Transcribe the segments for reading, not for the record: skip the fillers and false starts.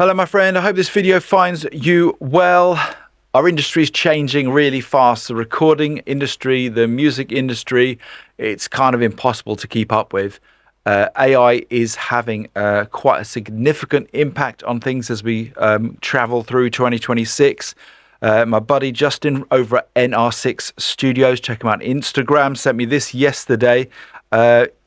Hello, my friend. I hope this video finds you well. Our industry is changing really fast. The recording industry, the music industry, it's kind of impossible to keep up with. AI is having quite a significant impact on things as we travel through 2026. My buddy Justin over at NR6 Studios, check him out on Instagram, sent me this yesterday.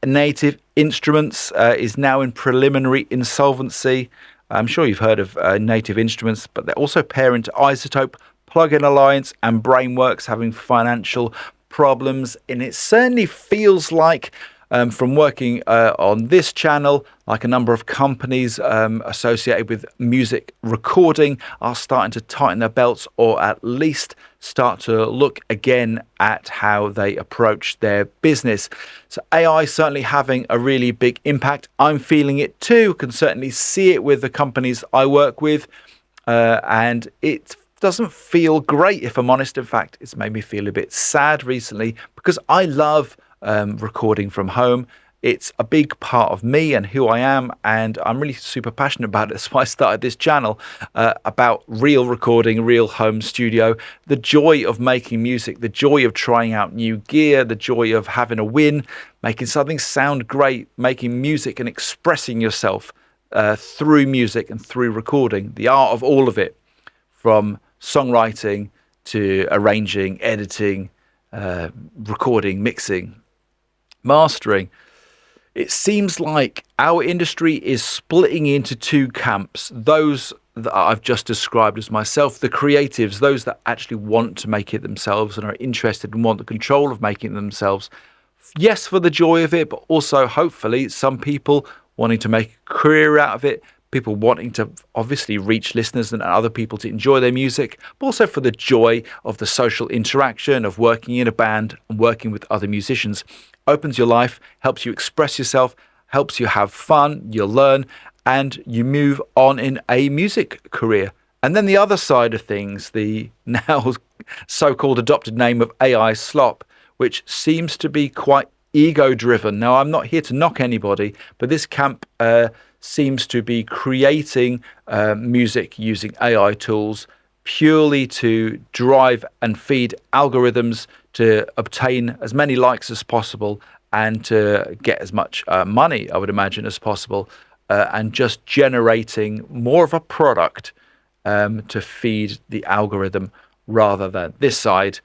Native Instruments is now in preliminary insolvency. I'm sure you've heard of Native Instruments, but they're also parent to iZotope, Plugin Alliance, and Brainworks having financial problems. And it certainly feels like, from working on this channel, like a number of companies associated with music recording are starting to tighten their belts, or at least start to look again at how they approach their business. So AI is certainly having a really big impact. I'm feeling it too, can certainly see it with the companies I work with, and it doesn't feel great, if I'm honest. In fact, it's made me feel a bit sad recently because I love recording from home. It's a big part of me and who I am, and I'm really super passionate about it. That's why I started this channel, about real recording, real home studio, the joy of making music, the joy of trying out new gear, the joy of having a win, making something sound great, making music and expressing yourself through music and through recording, the art of all of it, from songwriting to arranging, editing, recording, mixing, mastering. It seems like our industry is splitting into two camps. Those that I've just described as myself, the creatives, those that actually want to make it themselves and are interested and want the control of making it themselves. Yes, for the joy of it, but also hopefully some people wanting to make a career out of it, people wanting to obviously reach listeners and other people to enjoy their music, but also for the joy of the social interaction of working in a band and working with other musicians. Opens your life, helps you express yourself, helps you have fun, you learn, and you move on in a music career. And then the other side of things, the now so-called adopted name of AI slop, which seems to be quite ego-driven. Now, I'm not here to knock anybody, but this camp seems to be creating music using AI tools purely to drive and feed algorithms to obtain as many likes as possible and to get as much money, I would imagine, as possible, and just generating more of a product to feed the algorithm, rather than this side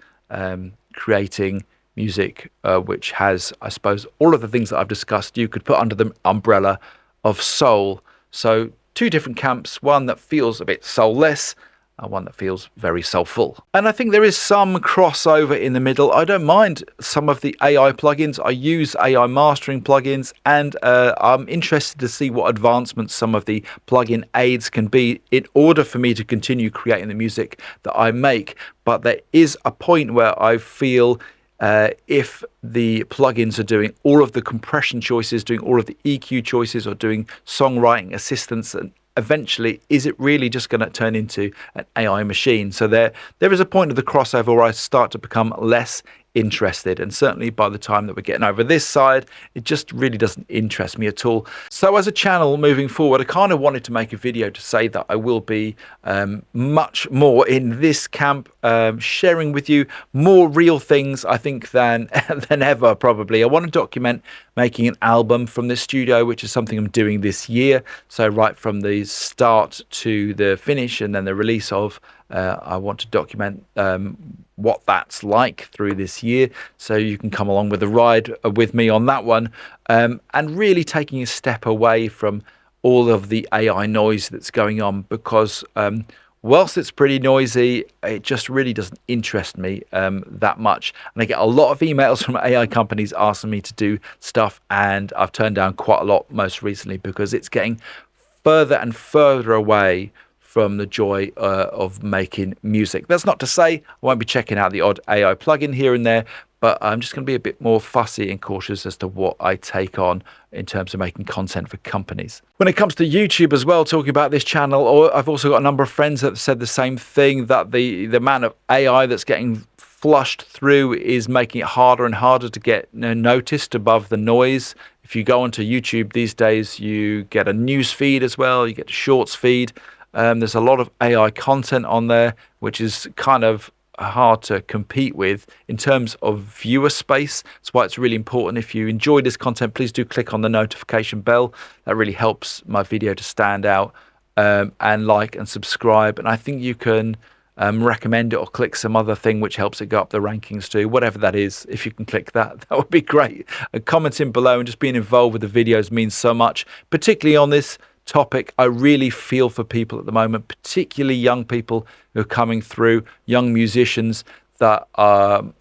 creating music which has, I suppose, all of the things that I've discussed you could put under the umbrella of soul. So two different camps, one that feels a bit soulless, one that feels very soulful. And I think there is some crossover in the middle. I don't mind some of the AI plugins. I use AI mastering plugins, and I'm interested to see what advancements some of the plugin aids can be in order for me to continue creating the music that I make. But there is a point where I feel if the plugins are doing all of the compression choices, doing all of the EQ choices, or doing songwriting assistance, and eventually, is it really just going to turn into an AI machine? So there is a point of the crossover where I start to become less interested, and certainly by the time that we're getting over this side, it just really doesn't interest me at all. So as a channel moving forward, I kind of wanted to make a video to say that I will be much more in this camp, sharing with you more real things, I think, than ever probably. I want to document making an album from this studio, which is something I'm doing this year. So right from the start to the finish and then the release of, I want to document what that's like through this year, so you can come along with the ride with me on that one, and really taking a step away from all of the AI noise that's going on, because whilst it's pretty noisy, it just really doesn't interest me that much. And I get a lot of emails from AI companies asking me to do stuff, and I've turned down quite a lot most recently because it's getting further and further away from the joy of making music. That's not to say I won't be checking out the odd AI plugin here and there, but I'm just going to be a bit more fussy and cautious as to what I take on in terms of making content for companies. When it comes to YouTube as well, talking about this channel, or I've also got a number of friends that have said the same thing, that the amount of AI that's getting flushed through is making it harder and harder to get noticed above the noise. If you go onto YouTube these days, you get a news feed as well, you get a shorts feed. There's a lot of AI content on there, which is kind of hard to compete with in terms of viewer space. That's why it's really important. If you enjoy this content, please do click on the notification bell. That really helps my video to stand out, and like and subscribe. And I think you can recommend it or click some other thing which helps it go up the rankings too, whatever that is. If you can click that, that would be great. And commenting below and just being involved with the videos means so much, particularly on this topic. I really feel for people at the moment, particularly young people who are coming through, young musicians, that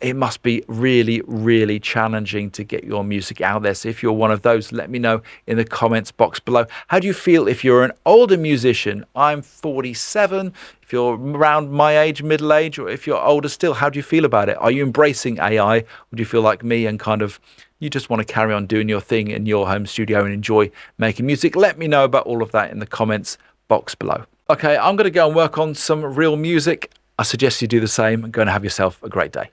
it must be really, really challenging to get your music out there. So if you're one of those, let me know in the comments box below. How do you feel if you're an older musician? I'm 47. If you're around my age, middle age, or if you're older still, how do you feel about it? Are you embracing AI? Or do you feel like me and kind of you just want to carry on doing your thing in your home studio and enjoy making music? Let me know about all of that in the comments box below. Okay, I'm going to go and work on some real music. I suggest you do the same and go and have yourself a great day.